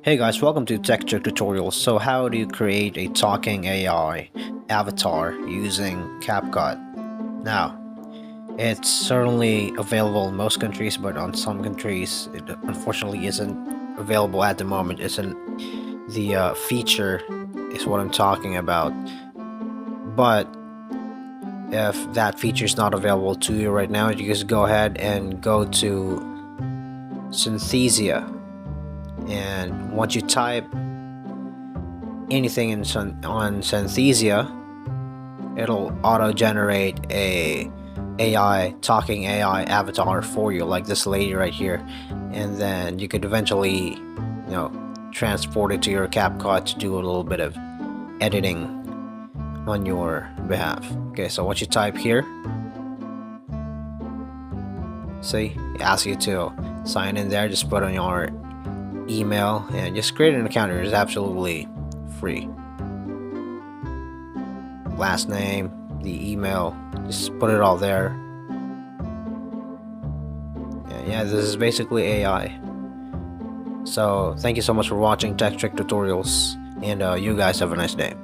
Hey guys, welcome to Tech Trick Tutorials. So how do you create a talking AI avatar using CapCut? Now, it's certainly available in most countries, but on some countries it unfortunately isn't available at the moment. Isn't the feature is what I'm talking about. But if that feature is not available to you right now, you just go ahead and go to Synthesia, and once you type anything on Synthesia, it'll auto-generate a talking AI avatar for you, like this lady right here, and then you could eventually, transport it to your CapCut to do a little bit of editing on your behalf. Okay, so once you type here, see, it asks you to sign in there. Just put on your email and just create an account. It's absolutely free. Last name, the email, just put it all there. And yeah, this is basically AI. So thank you so much for watching Tech Trick Tutorials, and you guys have a nice day.